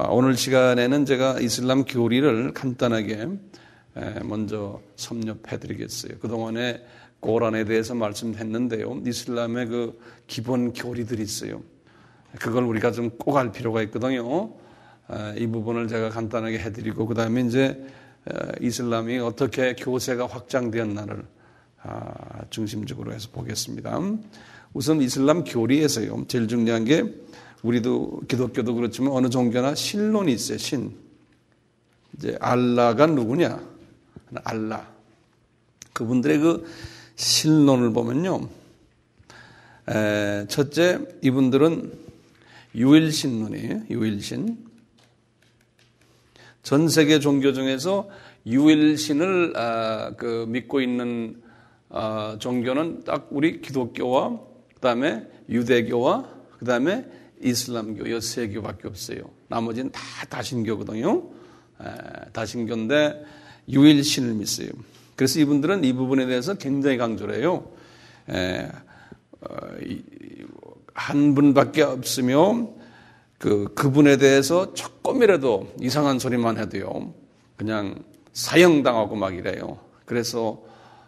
오늘 시간에는 제가 이슬람 교리를 간단하게 먼저 섭렵해 드리겠어요. 그동안에 고란에 대해서 말씀했는데요. 이슬람의 그 기본 교리들이 있어요. 그걸 우리가 좀 꼭 알 필요가 있거든요. 이 부분을 제가 간단하게 해드리고 그 다음에 이제 이슬람이 어떻게 교세가 확장되었나를 중심적으로 해서 보겠습니다. 우선 이슬람 교리에서요. 제일 중요한 게 우리도 기독교도 그렇지만 어느 종교나 신론이 있어요. 신. 이제 알라가 누구냐? 알라. 그분들의 그 신론을 보면요. 첫째, 이분들은 유일신론이에요. 유일신. 전 세계 종교 중에서 유일신을 믿고 있는 종교는 딱 우리 기독교와 그다음에 유대교와 그다음에 이슬람교 이 세 교밖에 없어요. 나머지는 다 다신교거든요. 다신교인데 유일신을 믿어요. 그래서 이분들은 이 부분에 대해서 굉장히 강조를 해요. 한 분밖에 없으며 그분에 대해서 조금이라도 이상한 소리만 해도요. 그냥 사형당하고 막 이래요. 그래서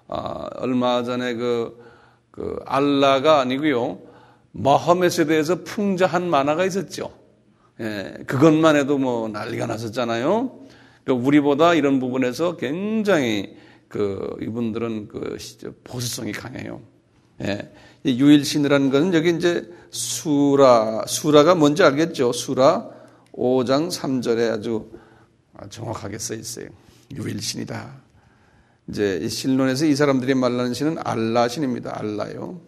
얼마 전에 그 알라가 아니고요. 마호멧에 대해서 풍자한 만화가 있었죠. 그것만 해도 뭐 난리가 났었잖아요. 우리보다 이런 부분에서 굉장히 이분들은 보수성이 강해요. 유일신이라는 것은 여기 이제 수라가 뭔지 알겠죠? 수라 5장 3절에 아주 정확하게 써 있어요. 유일신이다. 이제 이 신론에서 이 사람들이 말하는 신은 알라 신입니다. 알라요.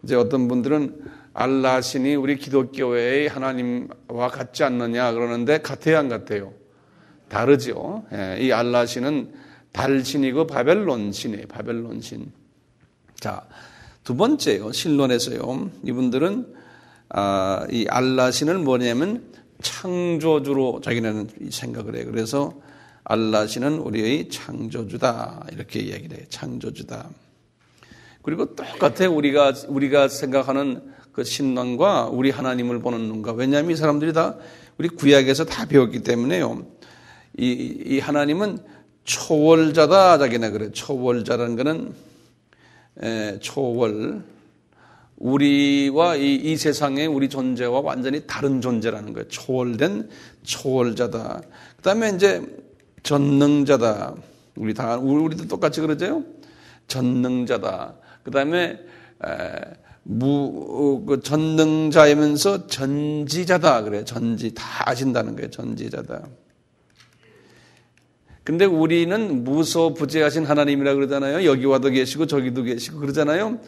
이제 어떤 분들은 알라 신이 우리 기독교회의 하나님과 같지 않느냐 그러는데 같아요, 안 같아요? 다르죠. 이 알라 신은 달 신이고 바벨론 신이에요. 바벨론 신. 자, 두 번째요. 신론에서요. 이분들은 이 알라 신을 뭐냐면 창조주로 자기네는 생각을 해요. 그래서 알라 신은 우리의 창조주다 이렇게 얘기를 해요. 창조주다. 그리고 똑같아요. 우리가 생각하는 그 신론과 우리 하나님을 보는 눈과. 왜냐하면 이 사람들이 다 우리 구약에서 다 배웠기 때문에요. 이 하나님은 초월자다 자기네 그래. 초월자라는 거는 초월. 우리와 이 세상의 우리 존재와 완전히 다른 존재라는 거예요. 초월된 초월자다. 그 다음에 이제 전능자다. 우리도 똑같이 그러죠? 전능자다. 그 다음에 전능자이면서 전지자다. 그래. 전지 다 아신다는 거예요. 전지자다. 근데 우리는 무소부재하신 하나님이라 그러잖아요. 여기와도 계시고 저기도 계시고 그러잖아요.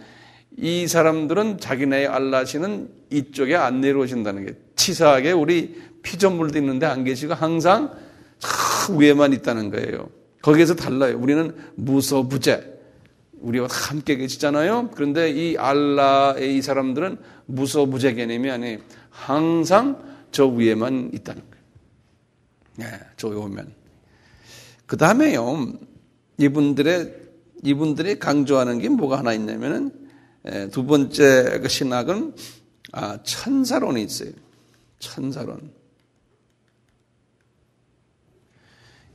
이 사람들은 자기네의 알라시는 이쪽에 안 내려오신다는 게 치사하게 우리 피조물도 있는데 안 계시고 항상 위에만 있다는 거예요. 거기에서 달라요. 우리는 무소부재. 우리와 함께 계시잖아요. 그런데 이 알라의 이 사람들은 무소부재 개념이 아니에요. 항상 저 위에만 있다는 거예요. 저 위에 오면. 그 다음에요. 이분들이 강조하는 게 뭐가 하나 있냐면은 두 번째 그 신학은 천사론이 있어요. 천사론.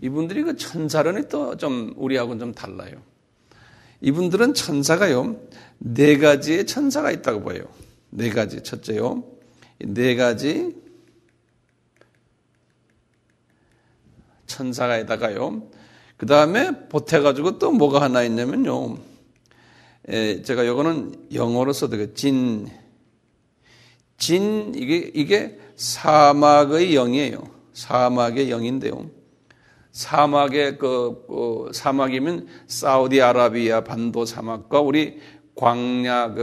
이분들이 그 천사론이 또 좀 우리하고는 좀 달라요. 이분들은 천사가요. 네 가지의 천사가 있다고 보여요. 네 가지. 첫째요. 네 가지 천사가에다가요. 그 다음에 보태가지고 또 뭐가 하나 있냐면요. 제가 요거는 영어로 써도 이게 사막의 영이에요. 사막의 영인데요. 사막의 사막이면 사우디아라비아 반도 사막과 우리 광야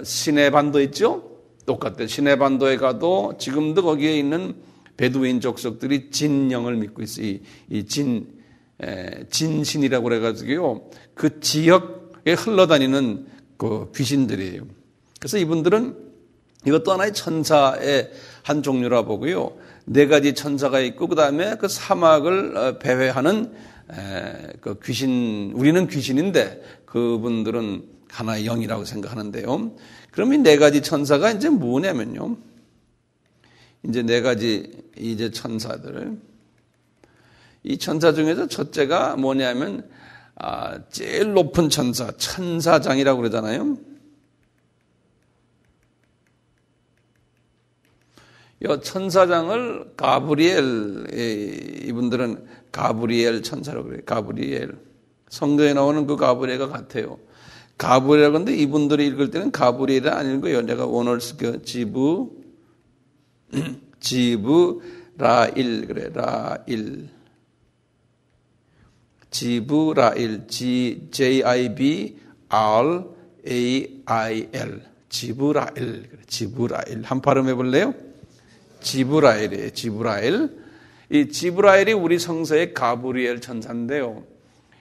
시내 반도 있죠? 똑같아요. 시내 반도에 가도 지금도 거기에 있는 베두인 족속들이 진영을 믿고 있어요. 이 진신이라고 그래가지고요. 그 지역에 흘러다니는 그 귀신들이에요. 그래서 이분들은 이것도 하나의 천사의 한 종류라 보고요. 네 가지 천사가 있고 그 다음에 그 사막을 배회하는 그 귀신, 우리는 귀신인데 그분들은 하나의 영이라고 생각하는데요. 그럼 이 네 가지 천사가 이제 뭐냐면요. 이제 네 가지 이제 천사들. 이 천사 중에서 첫째가 뭐냐면 제일 높은 천사, 천사장이라고 그러잖아요. 이 천사장을 가브리엘, 이분들은 가브리엘 천사라고 그래요. 가브리엘. 성경에 나오는 그 가브리엘과 같아요. 가브리엘 근데 이분들이 읽을 때는 가브리엘이 아니고요. 내가 오늘 그 지브라일 그래. 라일. 지브라일. J-I-B-R-A-I-L. 지브라일. 지브라일. 한 발음 해볼래요? 지브라일이에요. 지브라일. 이 지브라일이 우리 성서의 가브리엘 천사인데요.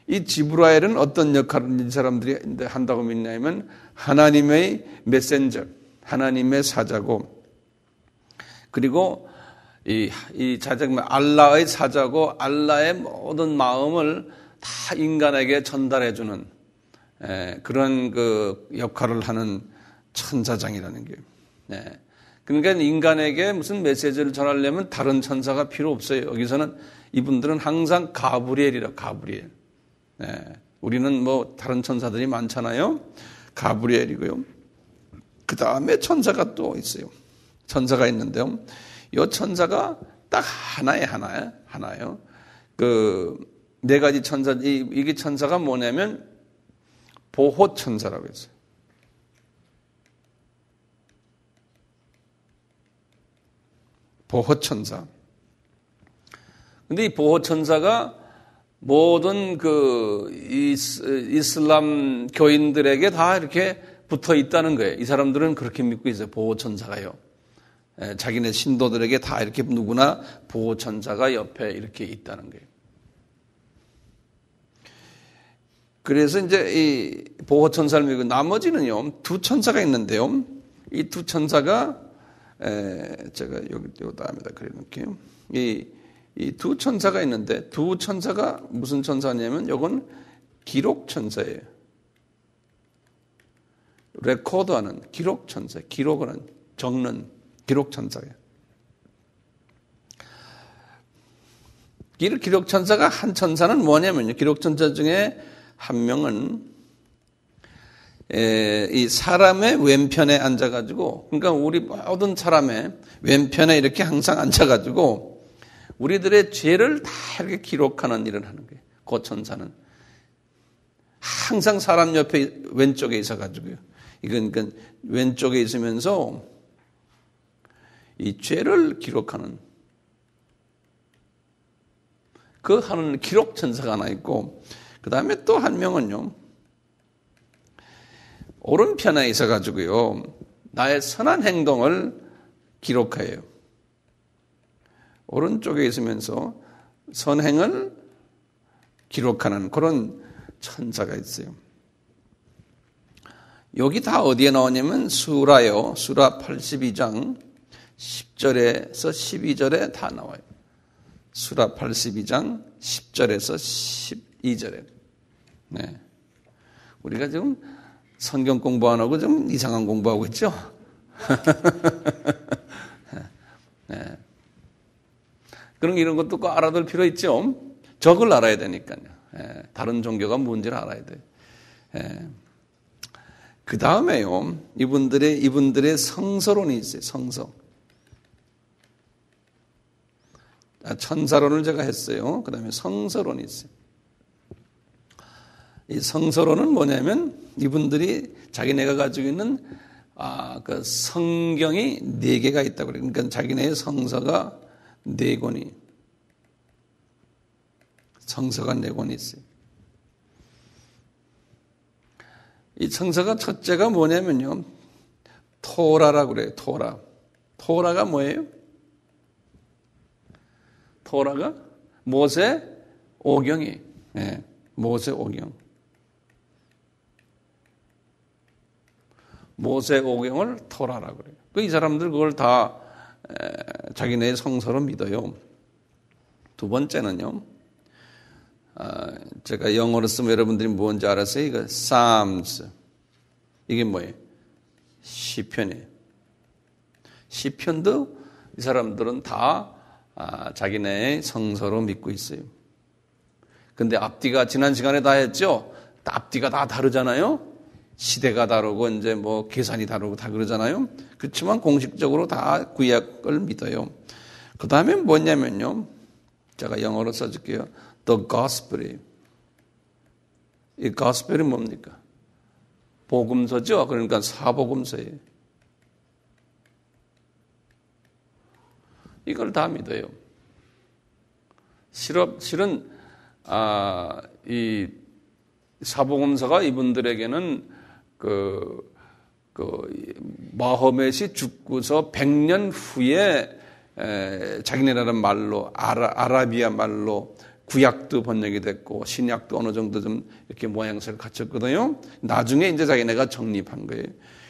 이 지브라일은 어떤 역할을 이 사람들이 한다고 믿냐면 하나님의 메신저, 하나님의 사자고, 그리고 이 자작만 알라의 사자고, 알라의 모든 마음을 다 인간에게 전달해주는 그런 그 역할을 하는 천사장이라는 게. 그러니까 인간에게 무슨 메시지를 전하려면 다른 천사가 필요 없어요. 여기서는 이분들은 항상 가브리엘이라, 가브리엘. 우리는 뭐 다른 천사들이 많잖아요. 가브리엘이고요. 그 다음에 천사가 또 있어요. 천사가 있는데요. 이 천사가 딱 하나예요. 그 네 가지 천사, 이게 천사가 뭐냐면 보호 천사라고 했어요. 보호천사. 근데 이 보호천사가 모든 그 이슬람 교인들에게 다 이렇게 붙어 있다는 거예요. 이 사람들은 그렇게 믿고 있어요. 보호천사가요. 자기네 신도들에게 다 이렇게 누구나 보호천사가 옆에 이렇게 있다는 거예요. 그래서 이제 이 보호천사를 믿고 나머지는요, 두 천사가 있는데요. 이 두 천사가 제가 여기 다음에다 그려놓을게요. 이 두 천사가 있는데 두 천사가 무슨 천사냐면 이건 기록 천사예요. 레코드하는 기록 천사, 기록하는 적는 기록 천사예요. 기록 천사가 한 천사는 뭐냐면요. 기록 천사 중에 한 명은 이 사람의 왼편에 앉아가지고, 그러니까 우리 모든 사람의 왼편에 이렇게 항상 앉아가지고 우리들의 죄를 다 이렇게 기록하는 일을 하는 거예요. 그 천사는 항상 사람 옆에 왼쪽에 있어가지고요. 이건 그러니까 왼쪽에 있으면서 이 죄를 기록하는 그 하는 기록 천사가 하나 있고, 그 다음에 또 한 명은요. 오른편에 있어가지고요. 나의 선한 행동을 기록해요. 오른쪽에 있으면서 선행을 기록하는 그런 천사가 있어요. 여기 다 어디에 나오냐면 수라요. 수라 82장 10절에서 12절에 다 나와요. 수라 82장 10절에서 12절에. 네. 우리가 지금 성경 공부 안 하고 좀 이상한 공부하고 있죠? 네. 그럼 이런 것도 꼭 알아둘 필요 있죠? 적을 알아야 되니까요. 네. 다른 종교가 뭔지를 알아야 돼요. 네. 그 다음에요, 이분들의 성서론이 있어요, 성서. 천사론을 제가 했어요. 그 다음에 성서론이 있어요. 이 성서론은 뭐냐면 이분들이 자기네가 가지고 있는 그 성경이 4개가 있다고 그래요. 그러니까 자기네의 성서가 4권이, 성서가 4권이 있어요. 이 성서가 첫째가 뭐냐면요, 토라라고 그래요. 토라가 뭐예요? 토라가 모세 오경이, 네, 모세 오경. 모세 오경을 토라라고 그래요. 이 사람들 그걸 다 자기네 성서로 믿어요. 두 번째는요, 제가 영어로 쓰면 여러분들이 뭔지 알았어요? 이거 Psalms. 이게 뭐예요? 시편이에요. 시편도 이 사람들은 다 자기네의 성서로 믿고 있어요. 근데 앞뒤가 지난 시간에 다 했죠? 앞뒤가 다 다르잖아요? 시대가 다르고 이제 뭐 계산이 다르고 다 그러잖아요? 그렇지만 공식적으로 다 구약을 믿어요. 그 다음에 뭐냐면요. 제가 영어로 써줄게요. The Gospel이에요. 이 Gospel이 뭡니까? 복음서죠? 그러니까 사복음서예요. 이걸 다 믿어요. 실은 이 사복음서가 이분들에게는 마호멧이 죽고서 100년 후에 자기네라는 말로 아라비아 말로 구약도 번역이 됐고 신약도 어느 정도 좀 이렇게 모양새를 갖췄거든요. 나중에 이제 자기네가 정립한 거예요.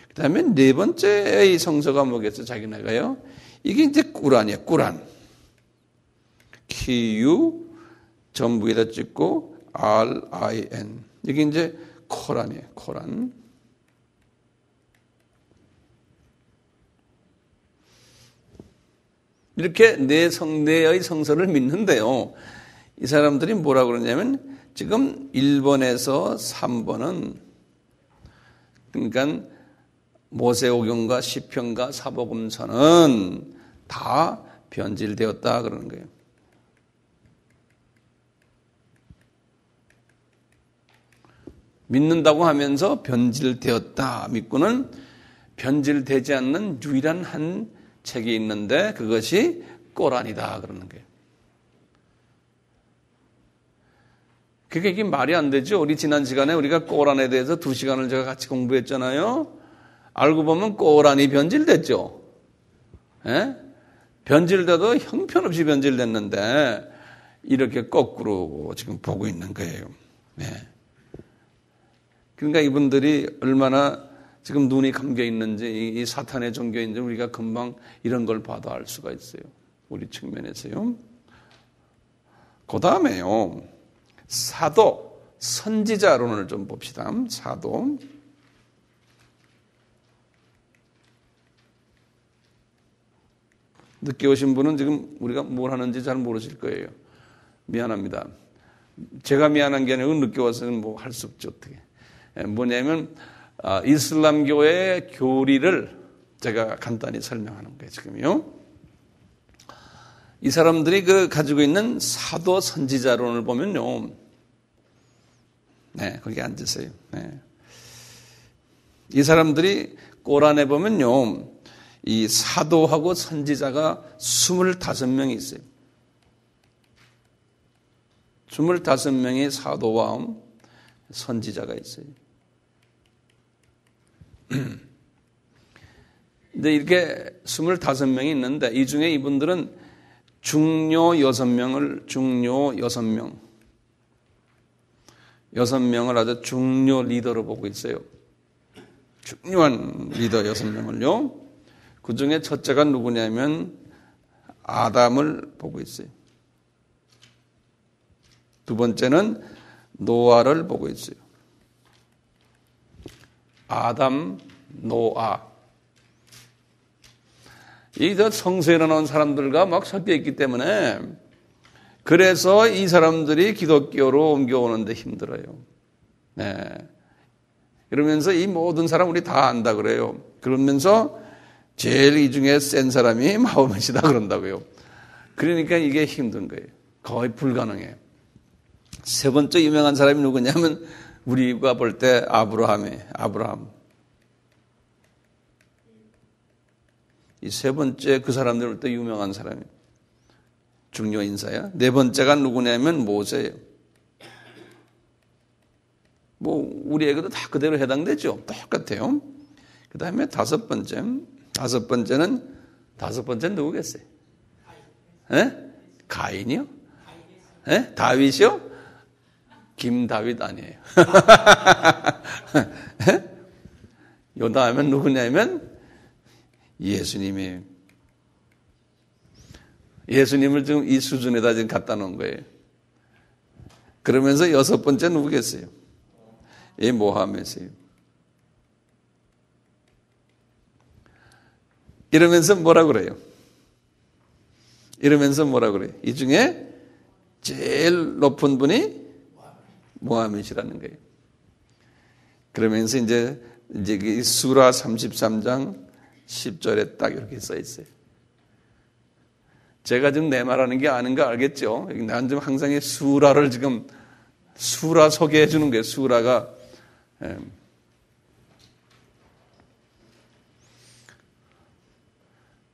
그다음에 네 번째의 성서가 뭐겠어요? 자기네가요. 이게 이제 꾸란이에요. 꾸란. QU 전부에다 찍고 RIN. 이게 이제 코란이에요. 코란. 이렇게 네의 성서를 믿는데요. 이 사람들이 뭐라 그러냐면 지금 1번에서 3번은 그러니까 모세오경과 시편과 사복음서는 다 변질되었다 그러는 거예요. 믿는다고 하면서 변질되었다 믿고는 변질되지 않는 유일한 한 책이 있는데 그것이 꼬란이다 그러는 거예요. 그게 이게 말이 안 되죠. 우리 지난 시간에 우리가 꼬란에 대해서 2시간을 제가 같이 공부했잖아요. 알고 보면 꼬란이 변질됐죠. 예? 변질돼도 형편없이 변질됐는데 이렇게 거꾸로 지금 보고 있는 거예요. 예. 그러니까 이분들이 얼마나 지금 눈이 감겨 있는지 이 사탄의 종교인지 우리가 금방 이런 걸 봐도 알 수가 있어요. 우리 측면에서요. 그 다음에요. 사도, 선지자론을 좀 봅시다. 사도. 늦게 오신 분은 지금 우리가 뭘 하는지 잘 모르실 거예요. 미안합니다. 제가 미안한 게 아니고 늦게 와서는 뭐 할 수 없죠. 어떻게. 뭐냐면 이슬람교의 교리를 제가 간단히 설명하는 거예요. 지금요. 이 사람들이 가지고 있는 사도 선지자론을 보면요. 네, 거기 앉으세요. 네. 이 사람들이 꼬란에 보면요. 이 사도하고 선지자가 25명이 있어요. 25명의 사도와 선지자가 있어요. 근데 이렇게 25명이 있는데 이 중에 이분들은 중요 6명을 아주 중요 리더로 보고 있어요. 중요한 리더 6명을요. 그 중에 첫째가 누구냐면 아담을 보고 있어요. 두 번째는 노아를 보고 있어요. 아담, 노아. 이 성서에 나온 사람들과 막 섞여 있기 때문에 그래서 이 사람들이 기독교로 옮겨오는데 힘들어요. 네. 그러면서 이 모든 사람 우리 다 안다 그래요. 그러면서 제일 이 중에 센 사람이 마호멧이다 그런다고요. 그러니까 이게 힘든 거예요. 거의 불가능해요. 세 번째 유명한 사람이 누구냐면 우리가 볼 때 아브라함. 이 세 번째 그 사람들 볼 때 유명한 사람이에요. 중요 인사야. 네 번째가 누구냐면 모세예요. 뭐 우리에게도 다 그대로 해당되죠. 똑같아요. 그 다음에 다섯 번째는 누구겠어요? 가인이요? 다윗이요? 김다윗 아니에요. 요 다음에 누구냐면 예수님이에요. 예수님을 지금 이 수준에다 지금 갖다 놓은 거예요. 그러면서 여섯 번째 누구겠어요? 이 모하메스예요. 이러면서 뭐라 그래요? 이러면서 뭐라 그래요? 이 중에 제일 높은 분이 모하멧이라는 거예요. 그러면서 이제 수라 33장 10절에 딱 이렇게 써 있어요. 제가 지금 내 말하는 게 아는 거 알겠죠? 난 지금 항상 이 수라를 지금 수라 소개해 주는 거예요. 수라가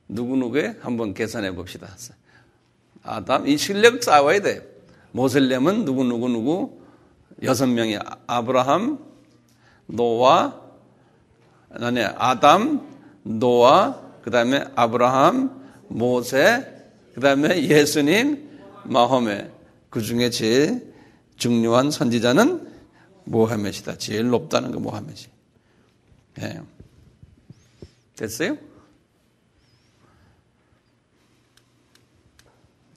누구누구에 한번 계산해 봅시다. 아담, 이 실력 쌓아야 돼. 모셀렘은 누구 6명이 아브라함, 노아, 아담, 노아, 그 다음에 아브라함, 모세, 그 다음에 예수님, 마호메. 그 중에 제일 중요한 선지자는 모하멧이다. 제일 높다는 거 모하멧이. 네. 됐어요?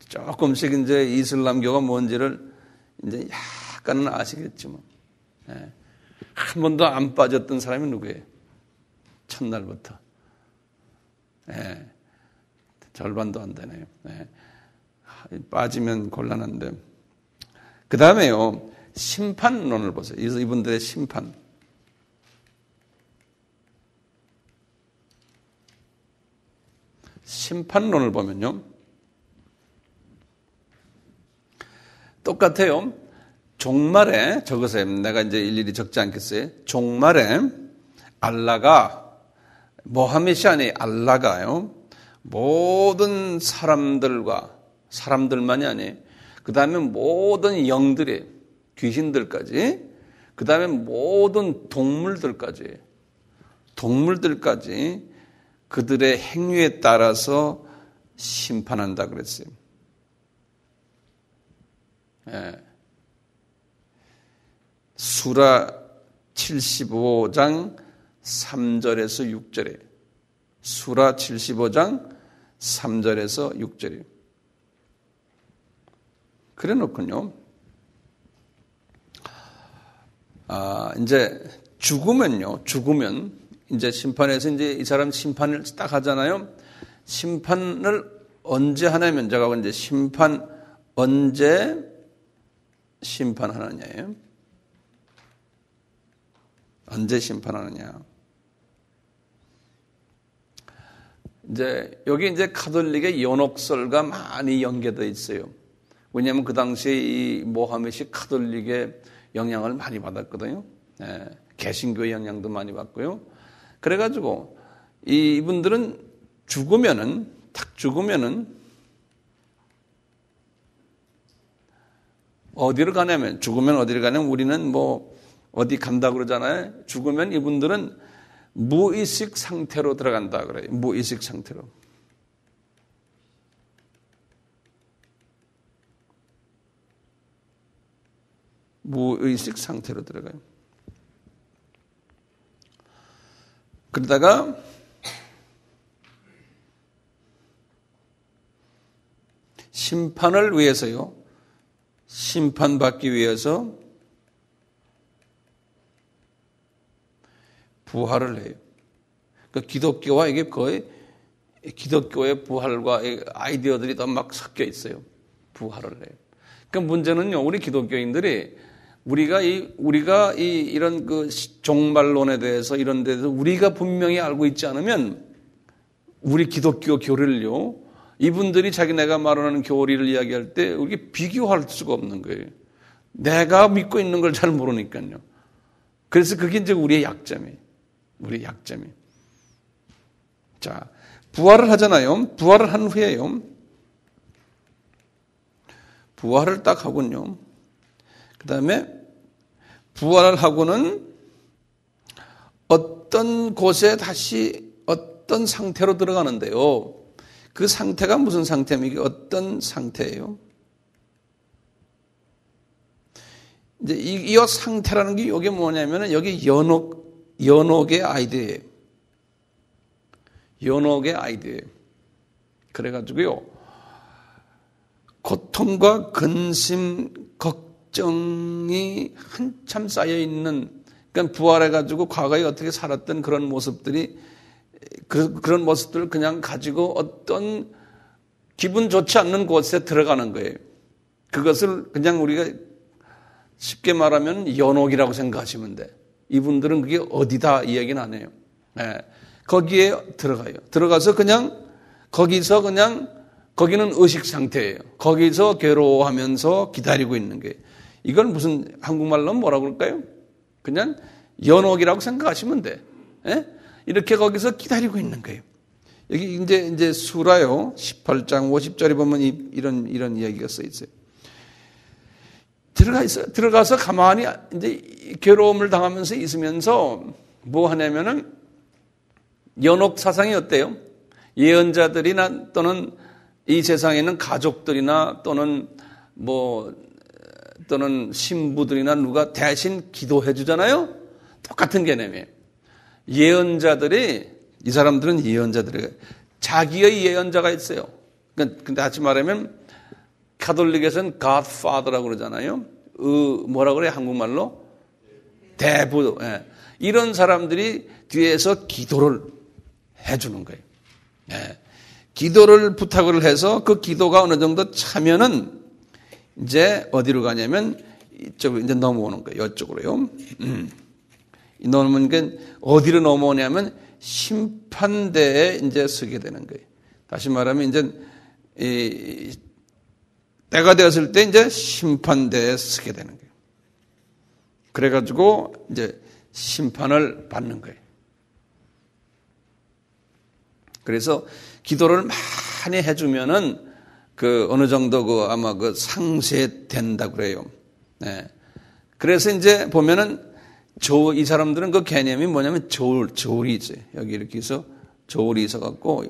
조금씩 이제 이슬람교가 뭔지를 이제 약간은 아시겠지만, 네. 한 번도 안 빠졌던 사람이 누구예요? 첫날부터. 네. 절반도 안 되네요. 네. 빠지면 곤란한데. 그 다음에요, 심판론을 보세요. 이분들의 심판. 심판론을 보면요, 똑같아요. 종말에, 적으세요. 내가 이제 일일이 적지 않겠어요. 종말에 알라가, 모하멧이 아니 알라가요, 모든 사람들만이 아니에요. 그 다음에 모든 영들이, 귀신들까지, 그 다음에 모든 동물들까지 그들의 행위에 따라서 심판한다 그랬어요. 예. 수라 75장 3절에서 6절에, 수라 75장 3절에서 6절에. 그래 놓군요. 이제 죽으면, 이제 심판에서 이제 이 사람 심판을 딱 하잖아요. 심판을 언제 하냐면, 제가 이제 언제 심판하느냐예요. 언제 심판하느냐. 이제 여기 이제 가톨릭의 연옥설과 많이 연계되어 있어요. 왜냐하면 그 당시에 이 모하멧이 가톨릭의 영향을 많이 받았거든요. 네, 개신교의 영향도 많이 받고요. 그래가지고 이분들은 딱 죽으면은 어디로 가냐면, 우리는 뭐 어디 간다 그러잖아요. 죽으면 이분들은 무의식 상태로 들어간다 그래요. 무의식 상태로. 무의식 상태로 들어가요. 그러다가 심판을 위해서요, 심판받기 위해서 부활을 해요. 그러니까 기독교와 이게 거의 기독교의 부활과 아이디어들이 다 막 섞여 있어요. 부활을 해요. 그러니까 문제는요, 우리 기독교인들이 우리가 이런 그 종말론에 대해서 이런 데서 우리가 분명히 알고 있지 않으면 우리 기독교 교리를요, 이분들이 자기네가 말하는 교리를 이야기할 때 우리가 비교할 수가 없는 거예요. 내가 믿고 있는 걸 잘 모르니까요. 그래서 그게 이제 우리의 약점이에요. 자, 부활을 하잖아요. 부활을 한 후에요, 부활을 딱 하군요. 그 다음에 부활을 하고는 어떤 곳에 다시 어떤 상태로 들어가는데요. 그 상태가 무슨 상태입니까? 이게 어떤 상태예요? 이제 이 상태라는 게 이게 뭐냐면은 여기 연옥의 아이디어예요. 연옥의 아이디어예요. 그래가지고요, 고통과 근심, 걱정이 한참 쌓여있는, 그러니까 부활해가지고 과거에 어떻게 살았던 그런 모습들이, 그런 모습들을 그냥 가지고 어떤 기분 좋지 않는 곳에 들어가는 거예요. 그것을 그냥 우리가 쉽게 말하면 연옥이라고 생각하시면 돼. 이분들은 그게 어디다 이야기는 안 해요. 네. 거기에 들어가요. 들어가서 그냥 거기는 의식 상태예요. 거기서 괴로워하면서 기다리고 있는 거예요. 이건 무슨 한국말로 뭐라고 그럴까요? 그냥 연옥이라고 생각하시면 돼. 네? 이렇게 거기서 기다리고 있는 거예요. 여기 이제 수라요. 18장 50절에 보면 이런 이야기가 써 있어요. 들어가서 가만히 이제 괴로움을 당하면서 있으면서 뭐 하냐면은 연옥 사상이 어때요? 예언자들이나 또는 이 세상에 있는 가족들이나 또는 신부들이나 누가 대신 기도해 주잖아요? 똑같은 개념이에요. 예언자들이, 이 사람들은 예언자들이, 자기의 예언자가 있어요. 근데 다시 말하면, 가톨릭에서는 Godfather라고 그러잖아요. 뭐라 그래요? 한국말로? 대부. 예. 이런 사람들이 뒤에서 기도를 해주는 거예요. 예. 기도를 부탁을 해서 그 기도가 어느 정도 차면은 이제 어디로 가냐면 이쪽으로 이제 넘어오는 거예요. 이쪽으로요. 넘어오는 게 어디로 넘어오냐면 심판대에 이제 서게 되는 거예요. 다시 말하면 이제 때가 되었을 때 이제 심판대에 서게 되는 거예요. 그래가지고 이제 심판을 받는 거예요. 그래서 기도를 많이 해주면은 어느 정도 아마 상쇄된다 그래요. 네. 그래서 이제 보면은 이 사람들은 그 개념이 뭐냐면 저울이 있어요. 여기 이렇게 해서 저울이 있어갖고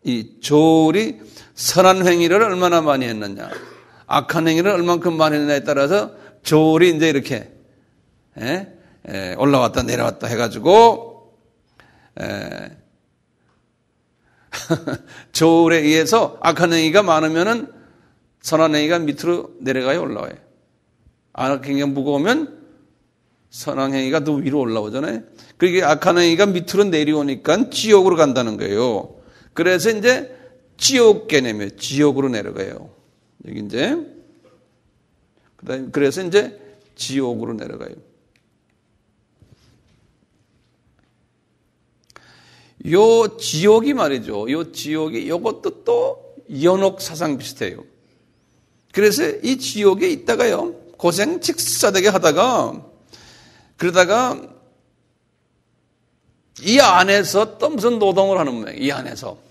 이 저울이 선한 행위를 얼마나 많이 했느냐, 악한 행위를 얼만큼 많이 했느냐에 따라서 저울이 이제 이렇게 올라왔다 내려왔다 해가지고 저울에 의해서 악한 행위가 많으면은 선한 행위가 밑으로 내려가요, 올라와요. 악한 행위가 무거우면 선한 행위가 더 위로 올라오잖아요. 그게 악한 행위가 밑으로 내려오니까 지옥으로 간다는 거예요. 그래서 이제 지옥 개념이에요. 지옥으로 내려가요. 여기 이제 그래서 이제 지옥으로 내려가요. 요 지옥이 말이죠. 요 지옥이 요것도 또 연옥 사상 비슷해요. 그래서 이 지옥에 있다가요, 고생 직사되게 하다가, 그러다가 이 안에서 또 무슨 노동을 하는 모양이에요. 이 안에서.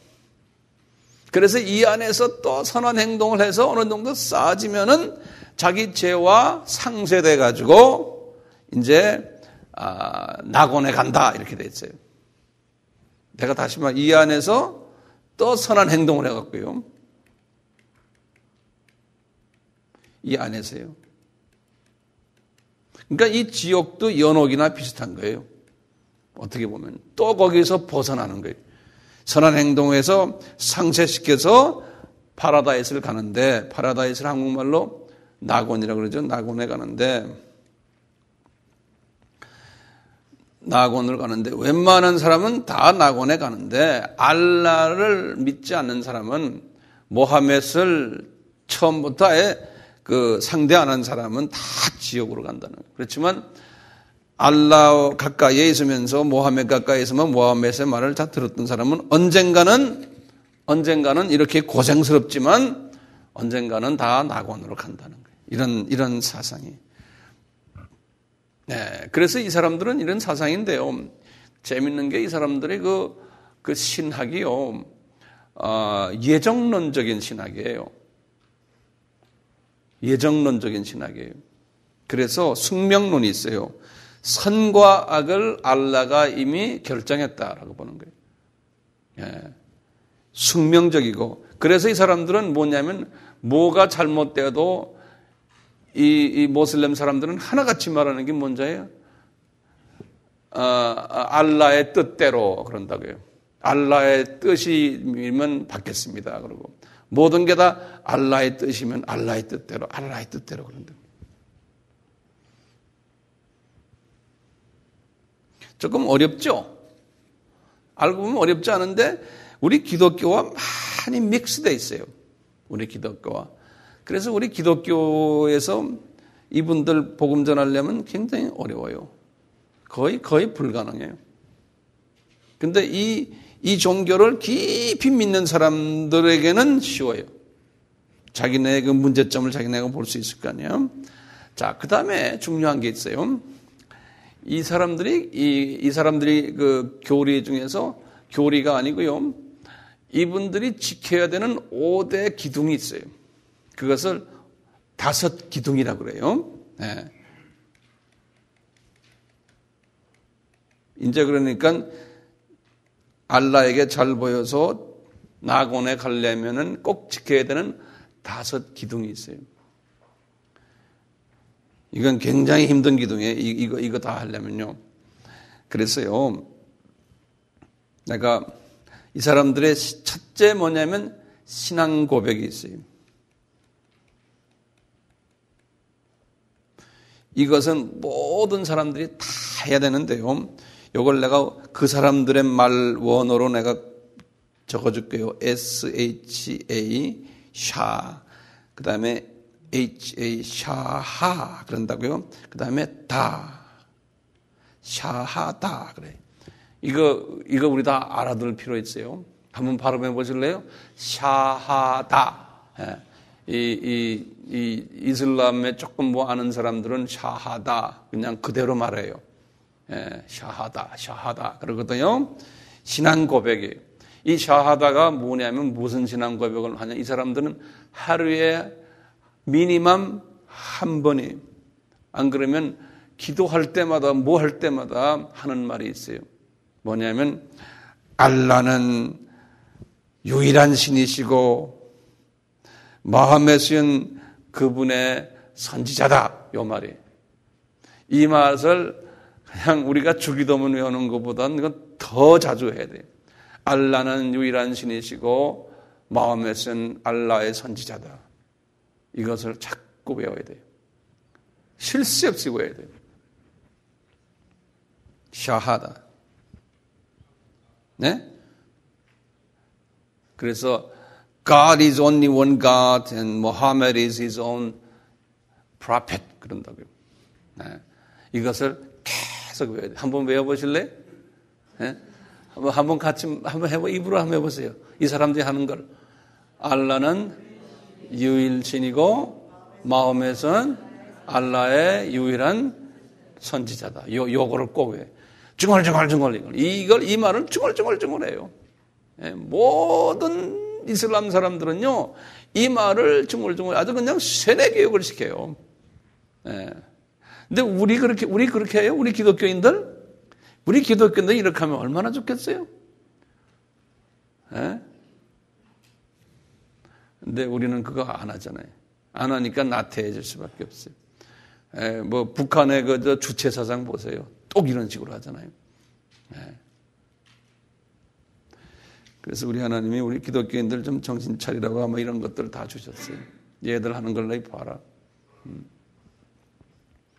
그래서 이 안에서 또 선한 행동을 해서 어느 정도 쌓아지면은 자기 죄와 상쇄돼 가지고 이제 낙원에 간다 이렇게 돼 있어요. 내가 다시 말 이 안에서 또 선한 행동을 해갖고요. 이 안에서요. 그러니까 이 지옥도 연옥이나 비슷한 거예요. 어떻게 보면 또 거기서 벗어나는 거예요. 선한 행동에서 상쇄시켜서 파라다이스를 가는데, 파라다이스를 한국말로 낙원이라고 그러죠. 낙원에 가는데, 낙원을 가는데 웬만한 사람은 다 낙원에 가는데, 알라를 믿지 않는 사람은, 모하멧을 처음부터 아예 상대 안 한 사람은 다 지옥으로 간다는 거예요. 그렇지만 알라 가까이에 있으면서 모하멧 가까이에 있으면 모하멧의 말을 다 들었던 사람은 언젠가는 이렇게 고생스럽지만 언젠가는 다 낙원으로 간다는 거예요. 이런 사상이. 네, 그래서 이 사람들은 이런 사상인데요. 재밌는 게 이 사람들의 그 신학이요, 예정론적인 신학이에요. 예정론적인 신학이에요. 그래서 숙명론이 있어요. 선과 악을 알라가 이미 결정했다라고 보는 거예요. 예. 숙명적이고, 그래서 이 사람들은 뭐냐면, 뭐가 잘못되어도 이 모슬렘 사람들은 하나같이 말하는 게 뭔지예요? 알라의 뜻대로 그런다고요. 알라의 뜻이면 받겠습니다. 그러고 모든 게 다 알라의 뜻이면 알라의 뜻대로 그런다. 조금 어렵죠? 알고 보면 어렵지 않은데 우리 기독교와 많이 믹스되어 있어요. 우리 기독교와. 그래서 우리 기독교에서 이분들 복음 전하려면 굉장히 어려워요. 거의 불가능해요. 근데 이 종교를 깊이 믿는 사람들에게는 쉬워요. 자기네 그 문제점을 자기네가 볼 수 있을 거 아니에요. 자, 그 다음에 중요한 게 있어요. 이 사람들이 그 교리 중에서 교리가 아니고요. 이분들이 지켜야 되는 5대 기둥이 있어요. 그것을 5 기둥이라고 그래요. 네. 이제 그러니까 알라에게 잘 보여서 낙원에 가려면은 꼭 지켜야 되는 5 기둥이 있어요. 이건 굉장히 힘든 기둥이에요. 이거 다 하려면요. 그래서요, 내가 이 사람들의 첫째 뭐냐면 신앙 고백이 있어요. 이것은 모든 사람들이 다 해야 되는데요. 이걸 내가 그 사람들의 말 원어로 내가 적어줄게요. SHA 샤, 그 다음에 HA 샤하 그런다고요. 그 다음에 다 샤하다 그래. 이거 우리 다 알아들 필요 있어요. 한번 발음해 보실래요? 샤하다. 이 이슬람에 조금 뭐 아는 사람들은 샤하다 그냥 그대로 말해요. 샤하다 그러거든요. 신앙 고백이에요. 이 샤하다가 뭐냐면 무슨 신앙 고백을 하냐? 이 사람들은 하루에 미니멈 한 번이, 안 그러면 기도할 때마다 뭐 할 때마다 하는 말이 있어요. 뭐냐면 알라는 유일한 신이시고 마음에 쓰인 그분의 선지자다. 이 말이. 이 말을 그냥 우리가 주기도문 외우는 것보다는 이건 더 자주 해야 돼요. 알라는 유일한 신이시고 마음에 쓴 알라의 선지자다. 이것을 자꾸 외워야 돼요. 쉴 새 없이 외워야 돼요. 샤하다. 네? 그래서 God is only one God and Muhammad is his own prophet 그런다고요. 네. 이것을 계속 외워야 돼요. 한번 외워보실래요? 네? 한번 같이 입으로 한번 해보세요. 이 사람들이 하는 걸. 알라는 유일신이고 마음에서는 알라의 유일한 선지자다. 요거를 꼭 외워요. 중얼중얼 이 말은 중얼중얼해요. 모든 이슬람 사람들은요 이 말을 중얼중얼 아주 그냥 세뇌 교육을 시켜요. 근데 우리 그렇게 해요? 우리 기독교인들 이렇게 하면 얼마나 좋겠어요? 근데 우리는 그거 안 하잖아요. 안 하니까 나태해질 수밖에 없어요. 뭐 북한의 그 주체 사상 보세요. 또 이런 식으로 하잖아요. 그래서 우리 하나님이 우리 기독교인들 좀 정신 차리라고 아마 이런 것들을 다 주셨어요. 얘들 하는 걸 너희 봐라.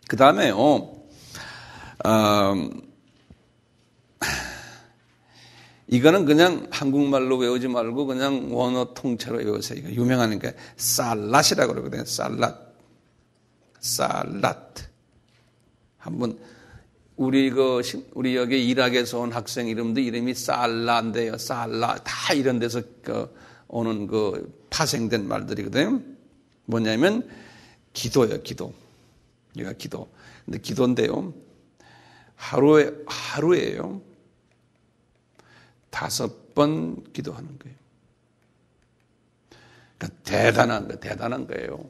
그 다음에요. 이거는 그냥 한국말로 외우지 말고 그냥 원어 통째로 외우세요. 이거 유명한 게 살랏이라고 그러거든요. 살랏. 한번 우리 여기 이락에서 온 학생 이름도 이름이 살라인데요. 살라 다 이런 데서 오는 파생된 말들이거든요. 뭐냐면 기도예요. 기도. 얘가 기도. 근데 기도인데요. 하루에요. 5번 기도하는 거예요. 그러니까 대단한 거예요.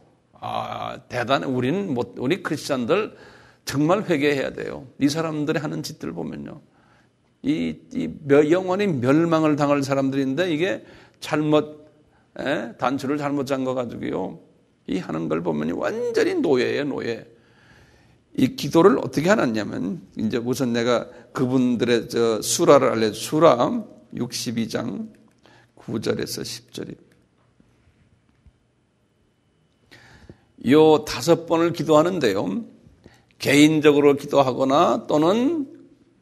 대단해. 우리 크리스찬들 정말 회개해야 돼요. 이 사람들이 하는 짓들 보면요. 영원히 멸망을 당할 사람들인데 이게 단추를 잘못 잠가 가지고요. 이 하는 걸 보면 완전히 노예예요, 노예. 이 기도를 어떻게 하느냐면, 이제 우선 내가 그분들의 수라를 알려줘. 수라 62장 9절에서 10절이. 요 5번을 기도하는데요. 개인적으로 기도하거나 또는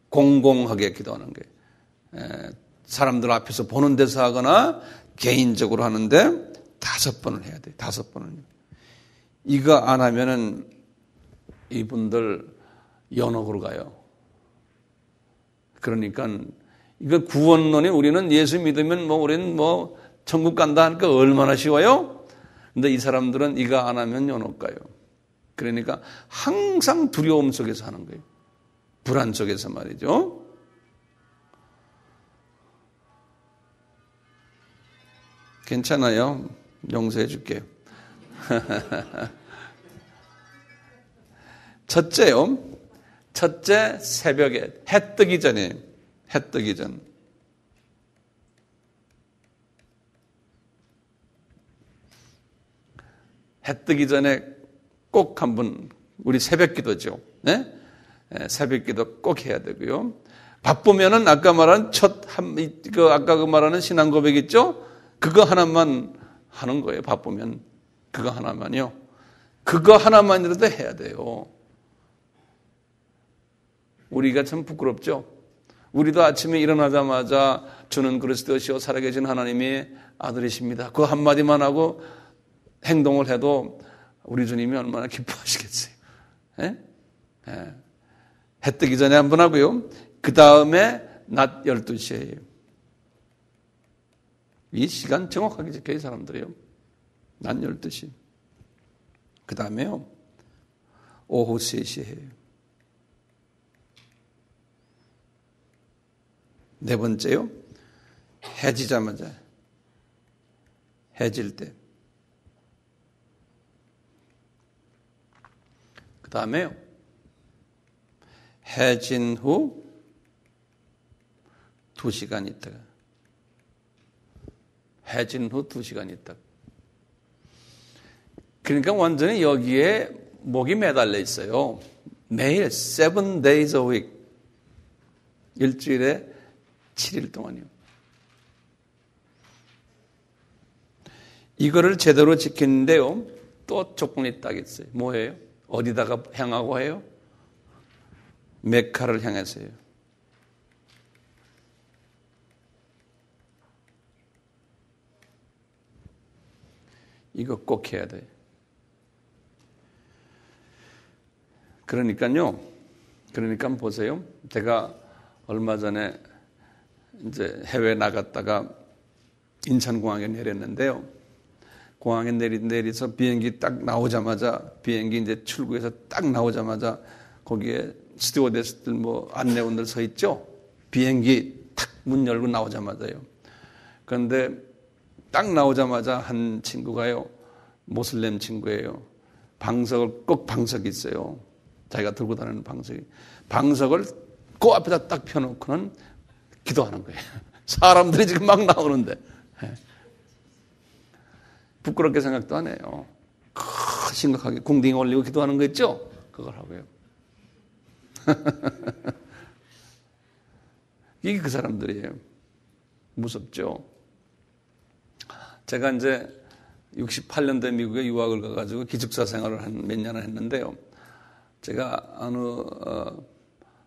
공공하게 기도하는 거예요. 사람들 앞에서 보는 데서 하거나 개인적으로 하는데 5번을 해야 돼요. 5번을. 이거 안 하면은 이분들 연옥으로 가요. 그러니까 이거 구원론이 우리는 예수 믿으면 우리는 천국 간다 하니까 얼마나 쉬워요? 근데 이 사람들은 이거 안 하면 연옥 가요. 그러니까 항상 두려움 속에서 하는 거예요. 불안 속에서 말이죠. 괜찮아요. 용서해 줄게요. 첫째요. 첫째 새벽에 해 뜨기 전에 해 뜨기 전. 해 뜨기 전에 꼭 한번 우리 새벽 기도죠. 네? 새벽 기도 꼭 해야 되고요. 바쁘면은 아까 말한 아까 그 말하는 신앙 고백 있죠? 그거 하나만 하는 거예요. 바쁘면 그거 하나만요. 그거 하나만이라도 해야 돼요. 우리가 참 부끄럽죠. 우리도 아침에 일어나자마자 주는 그리스도시요 살아계신 하나님의 아들이십니다. 그 한마디만 하고 행동을 해도 우리 주님이 얼마나 기뻐하시겠어요. 해 뜨기 전에 한번 하고요. 그 다음에 낮 12시에요. 이 시간 정확하게 지켜요, 사람들이요. 낮 12시. 그 다음에요. 오후 3시에 해요. 네 번째요. 해지자마자. 해질 때. 그 다음에요. 해진 후 2시간 있다가. 해진 후 2시간 있다가. 그러니까 완전히 여기에 목이 매달려 있어요. 매일 7 days a week. 일주일에 7일 동안이요. 이거를 제대로 지키는데요. 또 조건이 딱 있어요. 뭐예요? 어디다가 향하고 해요? 메카를 향해서 해요. 이거 꼭 해야 돼요. 그러니까 보세요. 제가 얼마 전에 이제 해외 나갔다가 인천공항에 내렸는데요. 공항에 내려서 비행기 딱 나오자마자 비행기 이제 출구에서 딱 나오자마자 거기에 스튜어디스들 안내원들 서 있죠. 비행기 탁 문 열고 나오자마자요. 그런데 딱 나오자마자 한 친구가요. 모슬렘 친구예요. 방석이 있어요. 자기가 들고 다니는 방석을 그 앞에다 딱 펴놓고는 기도하는 거예요. 사람들이 지금 막 나오는데. 부끄럽게 생각도 안 해요. 심각하게 궁딩 올리고 기도하는 거 있죠? 그걸 하고요. 이게 그 사람들이에요. 무섭죠? 제가 이제 68년도에 미국에 유학을 가가지고 기숙사 생활을 한 몇 년을 했는데요. 제가 어느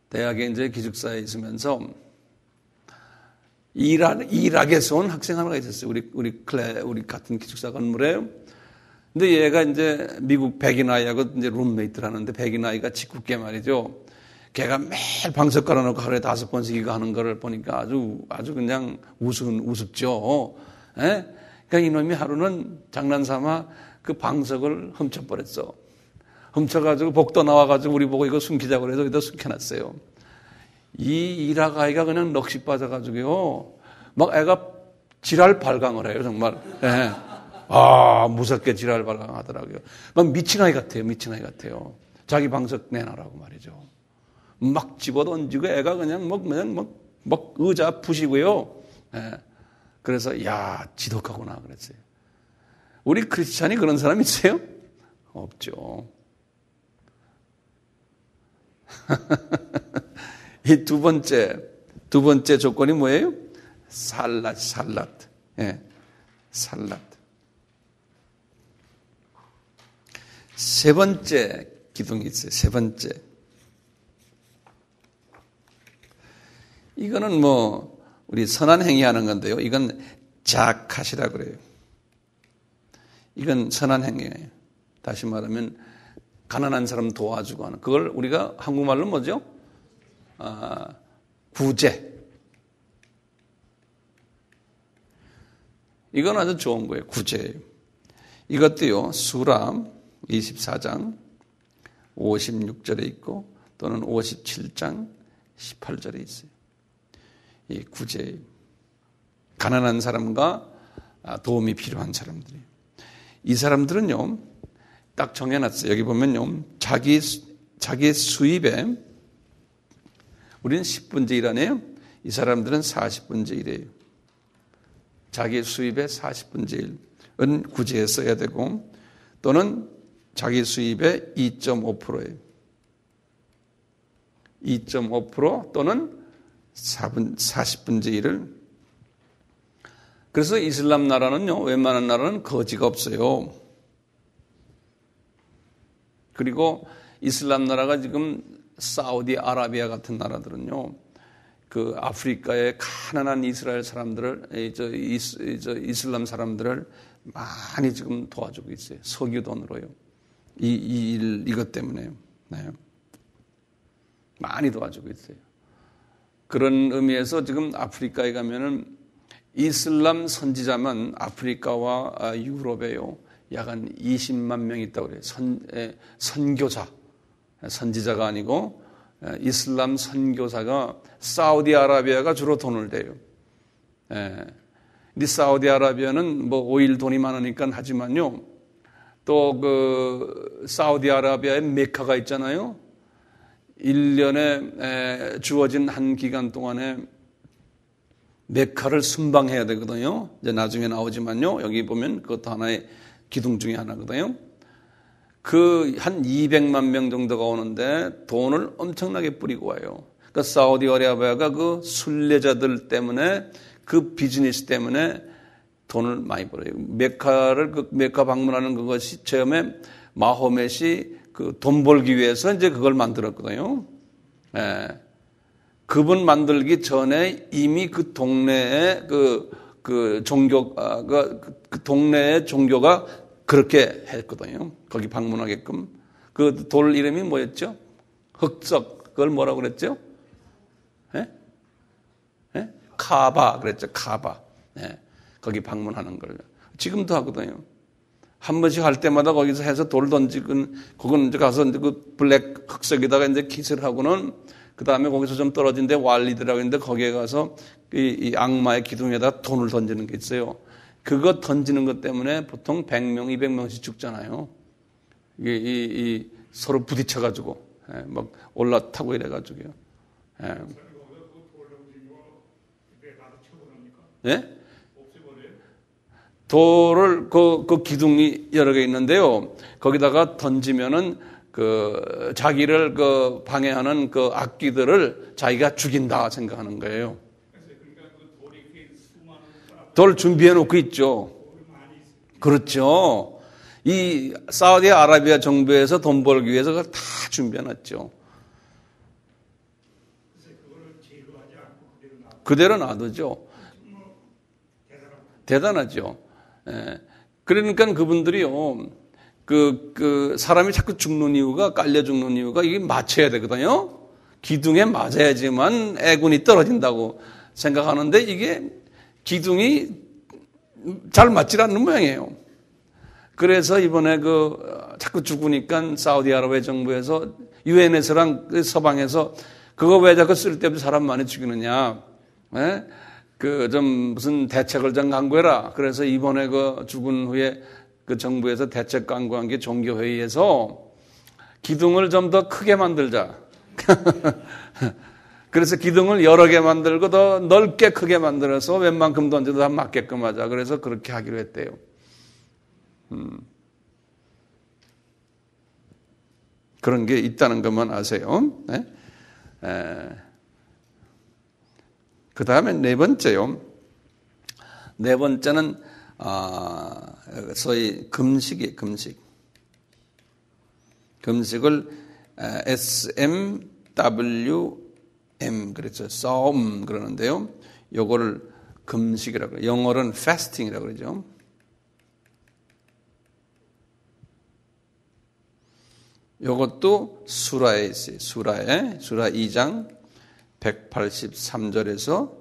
대학에 이제 기숙사에 있으면서 이락에서 온 학생 하나가 있었어요. 우리 같은 기숙사 건물에. 근데 얘가 이제 미국 백인 아이하고 이제 룸메이트를 하는데 백인 아이가 짓궂게 말이죠. 걔가 매일 방석 깔아놓고 하루에 5번씩 이거 하는 거를 보니까 아주 그냥 우습죠. 예? 그러니까 이놈이 하루는 장난삼아 그 방석을 훔쳐버렸어. 훔쳐가지고 복도 나와가지고 우리 보고 이거 숨기자고 그래서 여기다 숨겨놨어요. 이 이락 아이가 그냥 넋이 빠져가지고요. 막 애가 지랄 발광을 해요, 정말. 예. 무섭게 지랄 발광하더라고요. 막 미친 아이 같아요. 자기 방석 내놔라고 말이죠. 막 집어던지고 애가 그냥 막 의자 부시고요. 예. 그래서 지독하구나 그랬어요. 우리 크리스찬이 그런 사람 있어요? 없죠. 이 두 번째 조건이 뭐예요? 살랏. 예. 살랏. 세 번째 기둥이 있어요. 세 번째. 이거는 우리 선한 행위하는 건데요. 이건 자카시라 그래요. 이건 선한 행위예요. 다시 말하면 가난한 사람 도와주고 하는 그걸 우리가 한국말로 뭐죠? 구제. 이건 아주 좋은 거예요. 구제예요. 이것도요. 수람 24장 56절에 있고 또는 57장 18절에 있어요. 이 구제. 가난한 사람과 도움이 필요한 사람들이에요. 이 사람들은요. 딱 정해놨어요. 여기 보면요. 자기 수입에 우리는 10분의 1 아니에요? 이 사람들은 40분의 1이에요. 자기 수입의 40분의 1은 구제에 써야 되고 또는 자기 수입의 2.5%예요. 2.5% 또는 40분의 1을. 그래서 이슬람 나라는요, 웬만한 나라는 거지가 없어요. 그리고 이슬람 나라가 지금 사우디아라비아 같은 나라들은요, 그 아프리카의 가난한 이스라엘 사람들을, 이슬람 사람들을 많이 지금 도와주고 있어요. 석유 돈으로요. 이것 때문에요. 네. 많이 도와주고 있어요. 그런 의미에서 지금 아프리카에 가면은 이슬람 선지자만 아프리카와 유럽에요. 약 한 20만 명 있다고 그래요. 선교사. 선지자가 아니고 이슬람 선교사가 사우디아라비아가 주로 돈을 대요. 근데 사우디아라비아는 뭐 오일 돈이 많으니까 하지만요. 또 그 사우디아라비아의 메카가 있잖아요. 1년에 주어진 한 기간 동안에 메카를 순방해야 되거든요. 이제 나중에 나오지만요. 여기 보면 그것도 하나의 기둥 중에 하나거든요. 그 한 200만 명 정도가 오는데 돈을 엄청나게 뿌리고 와요. 그러니까 사우디아라비아가 그 순례자들 때문에 그 비즈니스 때문에 돈을 많이 벌어요. 메카 방문하는 그것이 처음에 마호멧이 그 돈 벌기 위해서 이제 그걸 만들었거든요. 그분 만들기 전에 이미 그 동네에 그 종교가 그 동네의 종교가 그렇게 했거든요. 거기 방문하게끔. 그 돌 이름이 뭐였죠? 흑석. 그걸 뭐라고 그랬죠? 카바 그랬죠. 카바. 거기 방문하는 걸. 지금도 하거든요. 한 번씩 할 때마다 거기서 해서 돌 던지고, 그건 이제 가서 그 블랙 흑석에다가 이제 킷을 하고는 그 다음에 거기서 좀 떨어진 데 왈리드라고 있는데 거기에 가서 이 악마의 기둥에다 돈을 던지는 게 있어요. 그거 던지는 것 때문에 보통 100명, 200명씩 죽잖아요. 이게 서로 부딪혀가지고, 막 올라타고 이래가지고요. 예? 돌을 그 기둥이 여러 개 있는데요. 거기다가 던지면은 그 자기를 그 방해하는 그 악귀들을 자기가 죽인다 생각하는 거예요. 돌 준비해 놓고 있죠. 그렇죠. 이 사우디아라비아 정부에서 돈 벌기 위해서 그걸 다 준비해 놨죠. 그대로 놔두죠. 대단하죠. 그러니까 그분들이요, 그 사람이 자꾸 죽는 이유가, 깔려 죽는 이유가 이게 맞춰야 되거든요. 기둥에 맞아야지만 애군이 떨어진다고 생각하는데 이게 기둥이 잘 맞질 않는 모양이에요. 그래서 이번에 자꾸 죽으니까 사우디아라비아 정부에서 유엔에서랑 그 서방에서 그거 왜 자꾸 쓸데없이 사람 많이 죽이느냐. 좀 무슨 대책을 좀 강구해라. 그래서 이번에 죽은 후에 그 정부에서 대책 강구한 게 종교회의에서 기둥을 좀 더 크게 만들자. 그래서 기둥을 여러 개 만들고 더 넓게 크게 만들어서 웬만큼 던져도 다 맞게끔 하자. 그래서 그렇게 하기로 했대요. 그런 게 있다는 것만 아세요. 그 다음에 네 번째요. 네 번째는 소위 금식이에요. 금식을 SMWM 그렇죠. 싸움 그러는데요. 요거를 금식이라고 그래요. 영어로는 fasting이라고 그러죠. 요것도 수라에 있어요. 수라 2장 183절에서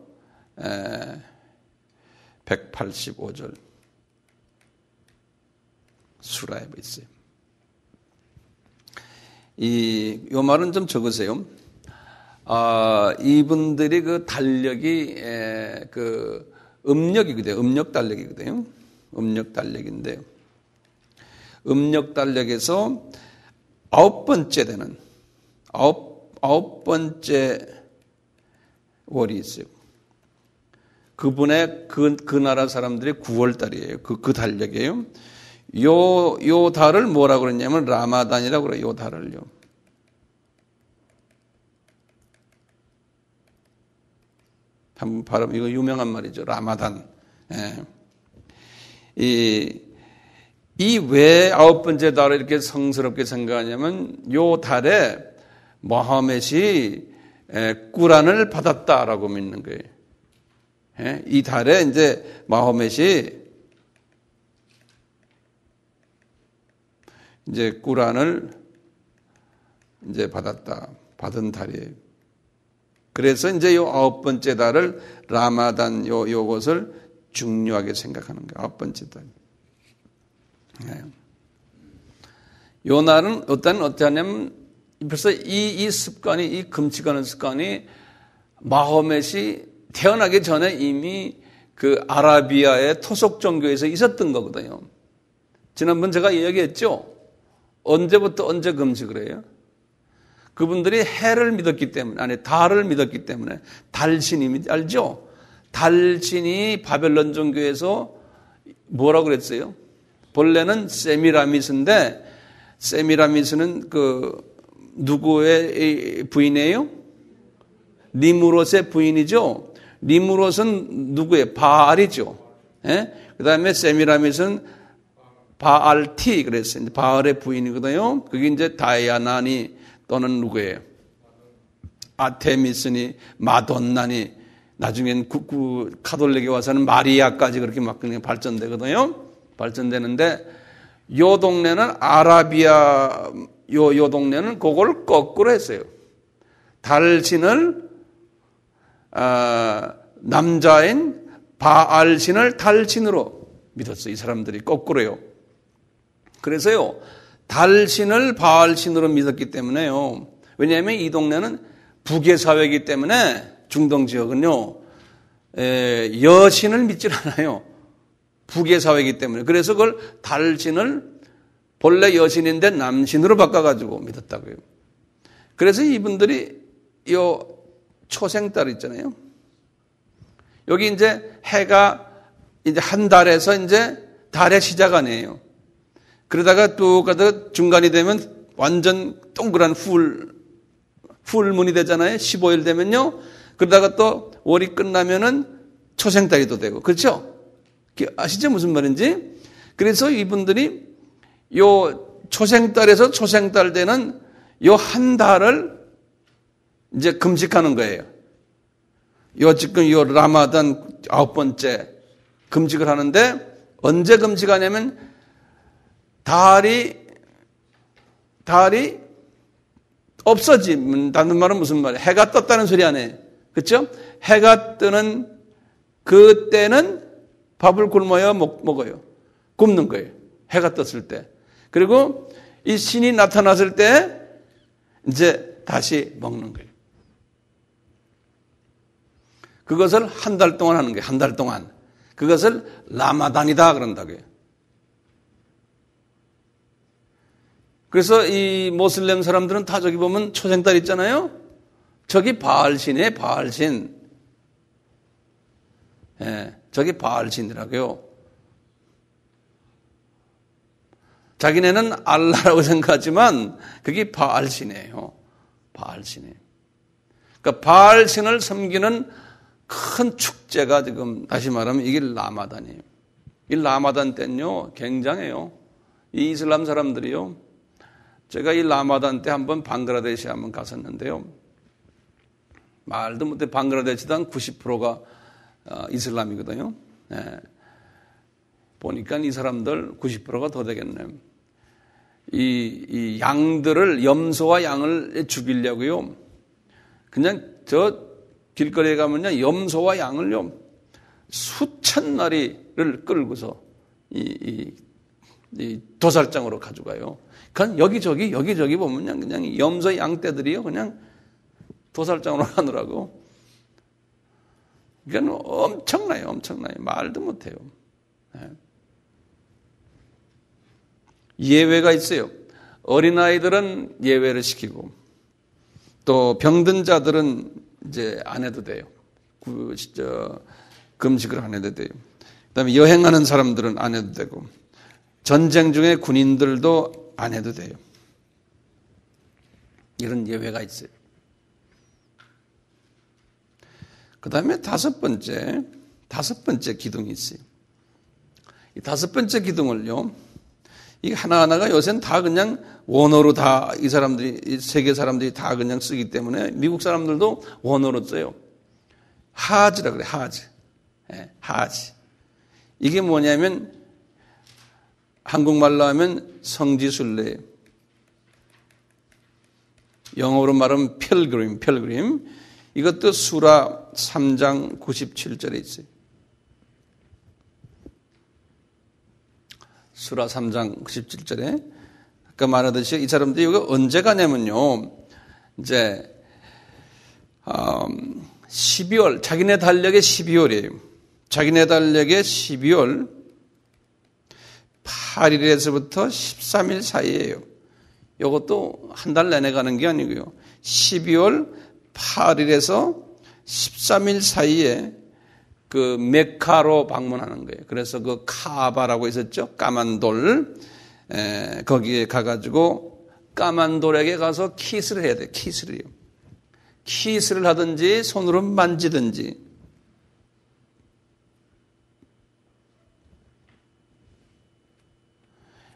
185절 수라에 있어요. 요 말은 좀 적으세요. 이분들이 그 달력이 그 음력이거든요. 음력 달력이거든요. 음력 달력인데 음력 달력에서 아홉 번째 되는 아홉 번째 월이 있어요. 그분의 그 나라 사람들이 9월 달이에요. 그 달력이에요. 요 달을 뭐라고 그러냐면 라마단이라고 그래요. 요 달을요. 한번 발음, 이거 유명한 말이죠. 라마단. 이 왜 아홉 번째 달을 이렇게 성스럽게 생각하냐면 요 달에 모하멧이 꾸란을 받았다라고 믿는 거예요. 이 달에 이제 모하멧이 이제 꾸란을 이제 받은 달이에요. 그래서 이제 요 아홉 번째 달을 라마단 요것을 중요하게 생각하는 거예요. 아홉 번째 달. 요 날은 어떠냐면 벌써 이 습관이, 이 금식하는 습관이 마호멧이 태어나기 전에 이미 그 아라비아의 토속 종교에서 있었던 거거든요. 지난번 제가 이야기했죠. 언제부터 언제 금식을 해요? 그분들이 해를 믿었기 때문에, 아니 달을 믿었기 때문에, 달신이 알죠? 달신이 바벨론 종교에서 뭐라고 그랬어요? 본래는 세미라미스인데 세미라미스는 그 누구의 부인이에요? 니무롯의 부인이죠. 니무롯은 누구의? 바알이죠. 그 다음에 세미라미스는 바알티 그랬어요. 바알의 부인이거든요. 그게 이제 다이아나니 또는 누구예요? 아테미스니 마돈나니 나중엔 카톨릭에 와서는 마리아까지 그렇게 막 그냥 발전되거든요. 발전되는데 요 동네는 아라비아 요 동네는 그걸 거꾸로 했어요. 달신을 남자인 바알신을 달신으로 믿었어요. 이 사람들이 거꾸로요. 그래서요 달신을 바알신으로 믿었기 때문에요. 왜냐하면 이 동네는 북의 사회이기 때문에 중동 지역은요 여신을 믿질 않아요. 북의 사회이기 때문에. 그래서 그걸 달신을 본래 여신인데 남신으로 바꿔가지고 믿었다고요. 그래서 이분들이 요 초생달 있잖아요. 여기 이제 해가 이제 한 달에서 이제 달의 시작 아니에요. 그러다가 또 가다가 중간이 되면 완전 동그란 풀문이 되잖아요. 15일 되면요. 그러다가 또 월이 끝나면은 초생달이 또 되고. 그렇죠? 아시죠? 무슨 말인지? 그래서 이분들이 요 초생달에서 초생달 되는 요 한 달을 이제 금식하는 거예요. 요 지금 요 라마단 아홉 번째 금식을 하는데 언제 금식하냐면 달이 없어진다는 말은 무슨 말이에요? 해가 떴다는 소리 아니에요. 그렇죠? 해가 뜨는 그때는 밥을 굶어야 먹어요. 굶는 거예요. 해가 떴을 때. 그리고 이 신이 나타났을 때 이제 다시 먹는 거예요. 그것을 한 달 동안 하는 거예요. 한 달 동안. 그것을 라마단이다 그런다고요. 그래서 이 모슬렘 사람들은 다 저기 보면 초생달 있잖아요. 저기 바알신이에요. 바알신. 저기 바알신이라고요. 자기네는 알라라고 생각하지만 그게 바알신이에요. 바알신이에요. 그러니까 바알신을 섬기는 큰 축제가 지금 다시 말하면 이게 라마단이에요. 이 라마단 때는요 굉장해요. 이 이슬람 사람들이요. 제가 이 라마단 때 한번 방글라데시에 한번 갔었는데요. 말도 못해 방글라데시도 한 90%가 이슬람이거든요. 보니까 이 사람들 90%가 더 되겠네요. 이 양들을, 염소와 양을 죽이려고요. 그냥 저 길거리에 가면요, 염소와 양을요, 수천 마리를 끌고서 이 도살장으로 가져가요. 그냥 여기저기 보면 그냥 염소 양떼들이요, 그냥 도살장으로 가느라고. 이건 엄청나요. 말도 못해요. 예외가 있어요. 어린아이들은 예외를 시키고, 또 병든 자들은 이제 안 해도 돼요. 금식을 안 해도 돼요. 그 다음에 여행하는 사람들은 안 해도 되고, 전쟁 중에 군인들도 안 해도 돼요. 이런 예외가 있어요. 그 다음에 다섯 번째 기둥이 있어요. 이 다섯 번째 기둥을요, 이 하나하나가 요새는 다 그냥 원어로 다 이 사람들이, 세계 사람들이 다 그냥 쓰기 때문에 미국 사람들도 원어로 써요. 하즈라 그래, 하즈. 하즈. 이게 뭐냐면 한국말로 하면 성지순례. 영어로 말하면 pilgrim. 이것도 수라 3장 97절에 있어요. 수라 3장 97절에 아까 말하듯이 이 사람들이 이거 언제 가냐면요, 이제 12월, 자기네 달력의 12월이에요. 자기네 달력의 12월 8일에서부터 13일 사이예요. 이것도 한 달 내내 가는 게 아니고요. 12월 8일에서 13일 사이에 그 메카로 방문하는 거예요. 그래서 그 카바라고 있었죠. 까만 돌. 거기에 가가지고 까만 돌에게 가서 키스를 해야 돼요. 키스를요. 키스를 하든지 손으로 만지든지.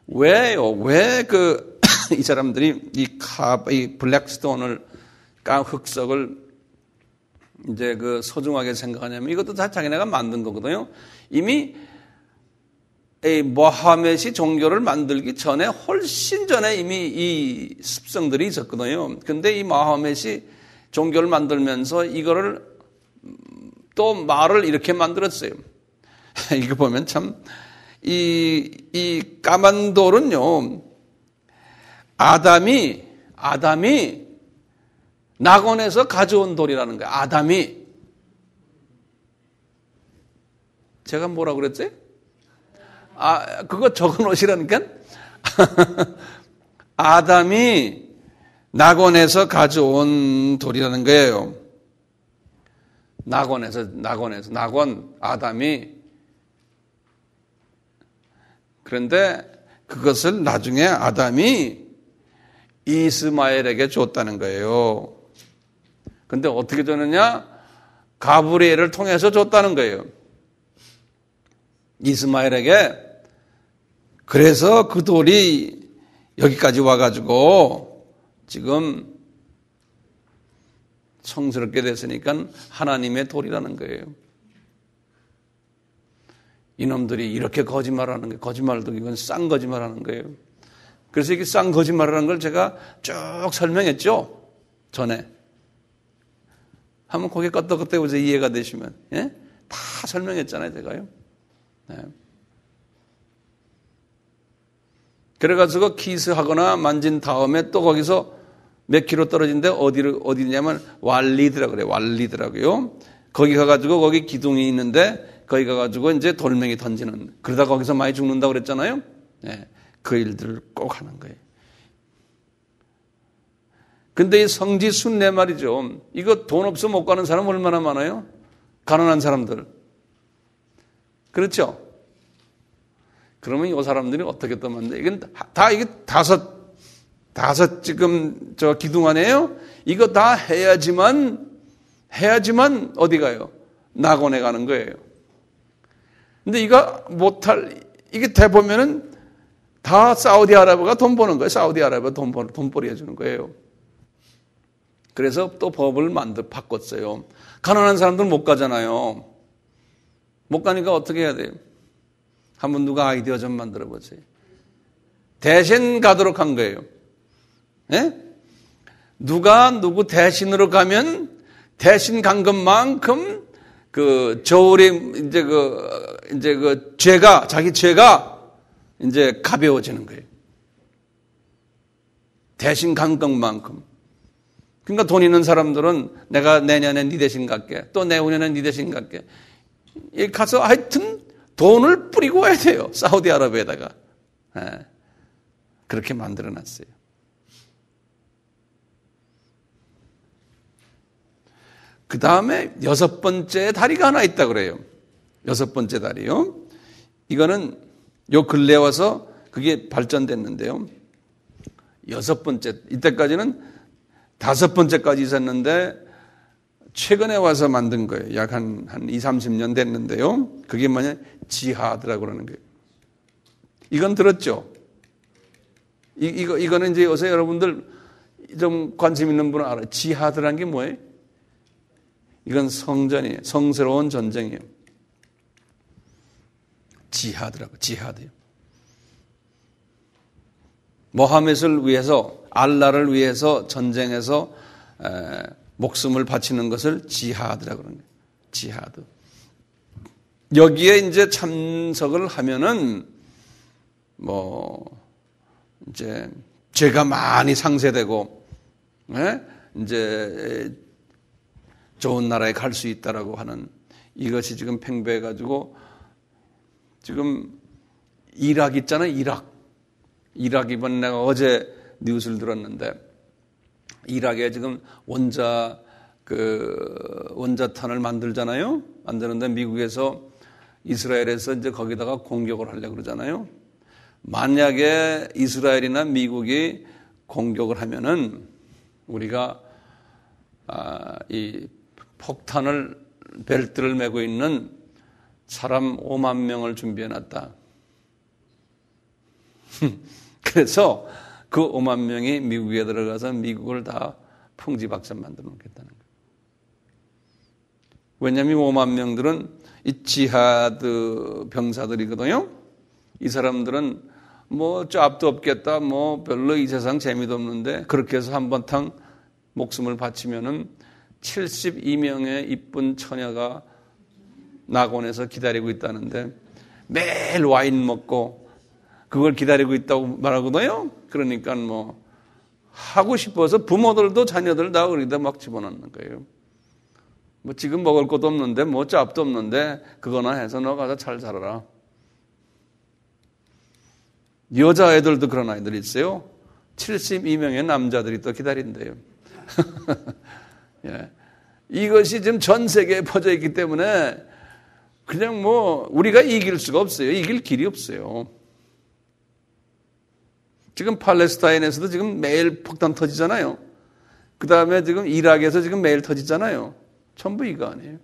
왜요? 왜 이 사람들이 이 블랙스톤을, 흑석을 이제 소중하게 생각하냐면 이것도 다 자기네가 만든 거거든요. 이미 이 모하멧이 종교를 만들기 전에, 훨씬 전에 이미 이 습성들이 있었거든요. 근데 이 모하멧이 종교를 만들면서 이거를 또 말을 이렇게 만들었어요. 이거 보면 참, 이 까만 돌은요, 아담이 낙원에서 가져온 돌이라는 거예요. 아담이. 제가 뭐라 그랬지? 그거 적어 놓으시라니까? 아담이 낙원에서 가져온 돌이라는 거예요. 낙원, 아담이. 그런데 그것을 나중에 아담이 이스마엘에게 줬다는 거예요. 근데 어떻게 줬느냐? 가브리엘을 통해서 줬다는 거예요. 이스마엘에게. 그래서 그 돌이 여기까지 와가지고 지금 성스럽게 됐으니까 하나님의 돌이라는 거예요. 이놈들이 이렇게 거짓말하는 게, 거짓말도 이건 쌍 거짓말하는 거예요. 그래서 이게 쌍 거짓말이라는 걸 제가 쭉 설명했죠, 전에. 한번 고개 끄덕끄덕해보세요. 이해가 되시면. 예? 다 설명했잖아요, 제가요. 네. 그래가지고 키스하거나 만진 다음에 또 거기서 몇 킬로 떨어진데 어디냐면 왈리드라고 그래요. 왈리드라고요. 거기 가가지고 거기 기둥이 있는데 거기 가가지고 이제 돌멩이 던지는, 그러다 거기서 많이 죽는다고 그랬잖아요. 네. 그 일들을 꼭 하는 거예요. 근데 이 성지순례 말이죠. 이거 돈 없어 못 가는 사람 얼마나 많아요? 가난한 사람들. 그렇죠? 그러면 이 사람들이 어떻게 떠만데? 이게 다섯 지금 기둥 안에요? 이거 다 해야지만 어디 가요? 낙원에 가는 거예요. 근데 이거 이게 대보면은 다 사우디아라비아가 돈 버는 거예요. 사우디아라비아가 돈벌이 해주는 거예요. 그래서 또 법을 바꿨어요. 가난한 사람들은 못 가잖아요. 못 가니까 어떻게 해야 돼요? 한번 누가 아이디어 좀 만들어 보세요. 대신 가도록 한 거예요. 예? 누구 대신으로 가면 대신 간 것만큼 그 저울이 이제 자기 죄가 이제 가벼워지는 거예요. 대신 간 것만큼. 그러니까 돈 있는 사람들은 내가 내년에 네 대신 갈게. 또 내후년에 네 대신 갈게. 가서 하여튼 돈을 뿌리고 와야 돼요. 사우디아라비아에다가. 예. 그렇게 만들어 놨어요. 그 다음에 6번째 다리가 하나 있다 그래요. 6번째 다리요. 이거는 요 근래 와서 그게 발전됐는데요. 6번째, 이때까지는 5번째까지 있었는데 최근에 와서 만든 거예요. 약 한 20, 30년 됐는데요. 그게 뭐냐? 지하드라고 그러는 거예요. 이건 들었죠? 이거는 이제 요새 여러분들 좀 관심 있는 분은 알아요. 지하드라는 게 뭐예요? 이건 성전이에요. 성스러운 전쟁이에요. 지하드라고, 지하드요. 모하멧을 위해서, 알라를 위해서 전쟁에서 목숨을 바치는 것을 지하드라고 그러는 거예요. 지하드. 여기에 이제 참석을 하면은 이제 죄가 많이 상쇄되고, 이제 좋은 나라에 갈 수 있다라고 하는 이것이 지금 팽배해가지고 지금 이락 있잖아요. 이락 이번 내가 어제 뉴스를 들었는데 이락에 지금 원자탄을 만들잖아요. 만드는데 미국에서 이스라엘에서 이제 거기다가 공격을 하려고 그러잖아요. 만약에 이스라엘이나 미국이 공격을 하면은 우리가 이 폭탄을 벨트를 메고 있는 사람 5만 명을 준비해놨다. 그래서 그 5만 명이 미국에 들어가서 미국을 다 풍지박산 만들어 놓겠다는 거예요. 왜냐하면 5만 명들은 이 지하드 병사들이거든요. 이 사람들은 짭도 없겠다, 별로 이 세상 재미도 없는데 그렇게 해서 한바탕 목숨을 바치면은 72명의 이쁜 처녀가 낙원에서 기다리고 있다는데 매일 와인 먹고 그걸 기다리고 있다고 말하거든요. 그러니까 하고 싶어서 부모들도 자녀들 다 거기다 막 집어넣는 거예요. 지금 먹을 것도 없는데 짭도 없는데 그거나 해서 너 가서 잘 살아라. 여자애들도 그런 아이들이 있어요. 72명의 남자들이 또 기다린대요. 예. 이것이 지금 전 세계에 퍼져 있기 때문에 그냥 우리가 이길 수가 없어요. 이길 길이 없어요. 지금 팔레스타인에서도 지금 매일 폭탄 터지잖아요. 그 다음에 지금 이락에서 지금 매일 터지잖아요. 전부 이거 아니에요.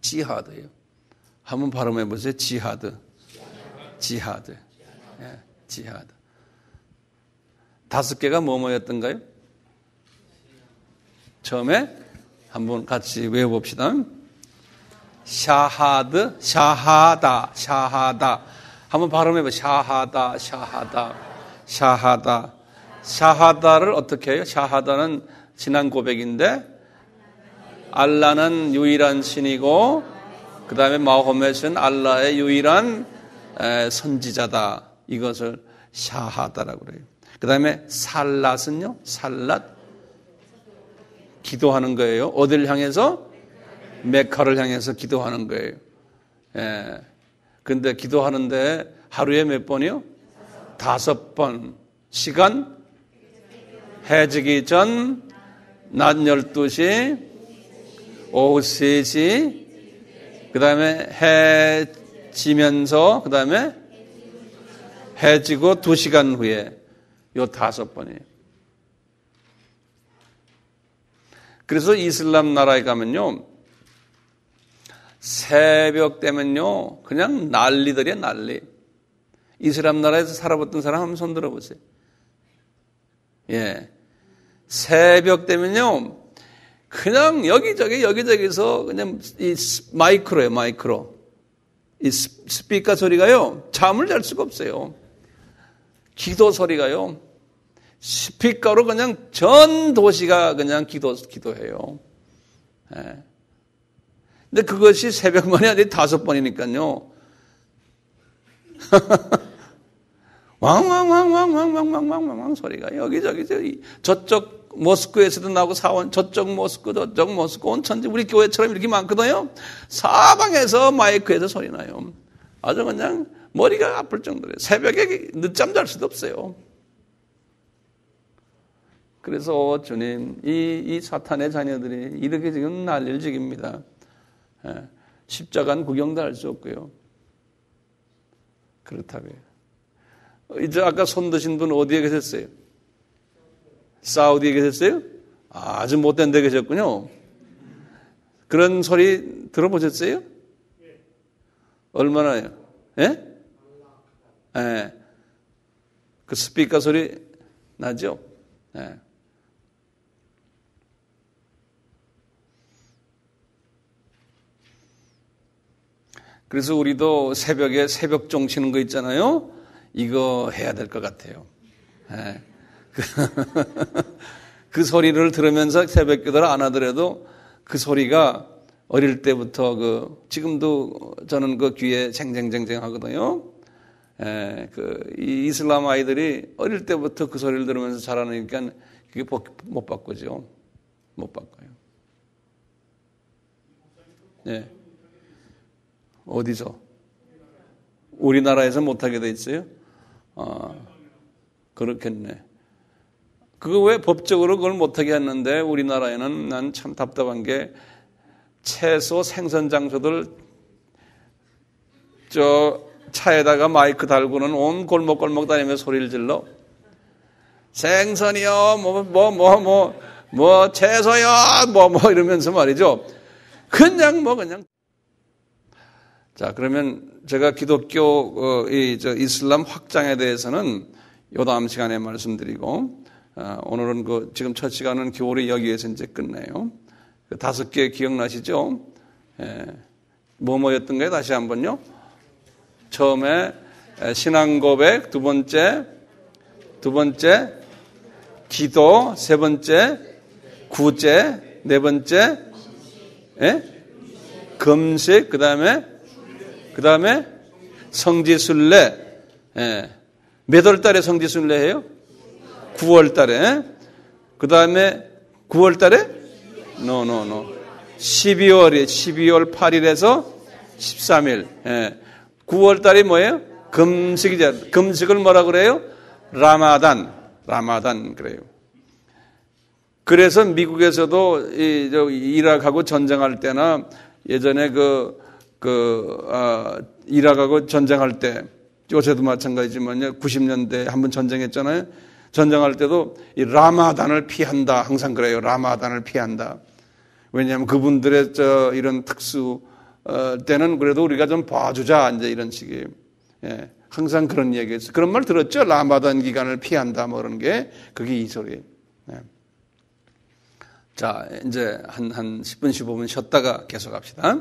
지하드예요. 한번 발음해 보세요. 지하드. 지하드. 예, 지하드. 5개가 뭐였던가요? 처음에 한번 같이 외워봅시다. 샤하드, 샤하다, 샤하다. 한번 발음해봐. 샤하다, 샤하다, 샤하다. 샤하다를 어떻게 해요? 샤하다는 신앙 고백인데 알라는 유일한 신이고 그 다음에 마호멧은 알라의 유일한 선지자다. 이것을 샤하다라고 그래요. 그 다음에 살랏은요? 살랏 기도하는 거예요. 어디를 향해서? 메카를 향해서 기도하는 거예요. 예. 근데 기도하는데 하루에 몇 번이요? 5번. 시간? 해지기 전, 낮 12시, 오후 3시, 그 다음에 해 지면서, 그 다음에 해 지고 2시간 후에 요 5번이에요. 그래서 이슬람 나라에 가면요, 새벽 되면요, 그냥 난리들이야, 난리. 이슬람 나라에서 살아봤던 사람 한번 손 들어보세요. 예. 새벽 되면요, 그냥 여기저기서 그냥 이 마이크로예요, 마이크로. 이 스피커 소리가요, 잠을 잘 수가 없어요. 기도 소리가요, 스피커로 그냥 전 도시가 그냥 기도해요. 예. 근데 그것이 새벽만이 아니라 5번이니까요. 왕왕왕왕왕왕왕왕왕 소리가 여기저기 저쪽 모스크에서도 나오고 저쪽 모스크 온 천지 우리 교회처럼 이렇게 많거든요. 사방에서 마이크에서 소리 나요. 아주 그냥 머리가 아플 정도로 새벽에 늦잠 잘 수도 없어요. 그래서 주님, 이 사탄의 자녀들이 이렇게 지금 난리를 지깁니다. 십자가는 구경도 할 수 없고요. 그렇다고요. 이제 아까 손 드신 분 어디에 계셨어요? 사우디에 계셨어요? 아주 못된 데 계셨군요. 그런 소리 들어보셨어요? 얼마나요? 예? 예. 그 스피커 소리 나죠? 예. 그래서 우리도 새벽에 새벽종 치는 거 있잖아요. 이거 해야 될 것 같아요. 네. 그 소리를 들으면서 새벽 기도를 안 하더라도 그 소리가 어릴 때부터 지금도 저는 그 귀에 쟁쟁쟁쟁 하거든요. 이 이슬람 아이들이 어릴 때부터 그 소리를 들으면서 자라니까 그게 못 바꾸죠. 못 바꿔요. 네. 어디서? 우리나라에서 못하게 돼 있어요? 그렇겠네. 그거 왜 법적으로 그걸 못하게 했는데 우리나라에는 난 참 답답한 게 채소 생선 장소들 저 차에다가 마이크 달고는 온 골목골목 다니면서 소리를 질러. 생선이요, 채소요, 이러면서 말이죠. 그냥. 자, 그러면 제가 기독교, 이슬람 확장에 대해서는 요 다음 시간에 말씀드리고, 오늘은 지금 첫 시간은 교리 여기에서 이제 끝내요. 5개 기억나시죠? 뭐였던가요? 다시 한번요. 처음에 신앙 고백, 두 번째 기도, 세 번째 구제, 네 번째 금식, 그 다음에 성지순례. 몇 월 달에 성지순례 해요? 9월 달에. 그 다음에 9월 달에? No. 12월 8일에서 13일. 9월 달이 뭐예요? 금식이죠. 금식을 뭐라 그래요? 라마단 그래요. 그래서 미국에서도 이라크하고 전쟁할 때나 예전에 이라크하고 전쟁할 때, 요새도 마찬가지지만요, 90년대 한번 전쟁했잖아요. 전쟁할 때도 이 라마단을 피한다. 항상 그래요. 라마단을 피한다. 왜냐하면 그분들의 이런 특수 때는 그래도 우리가 좀 봐주자. 이제 이런 식의. 항상 그런 얘기했어요. 그런 말 들었죠? 라마단 기간을 피한다. 뭐 그런 게. 그게 이 소리예요. 자, 이제 한 10분, 15분 쉬었다가 계속 합시다.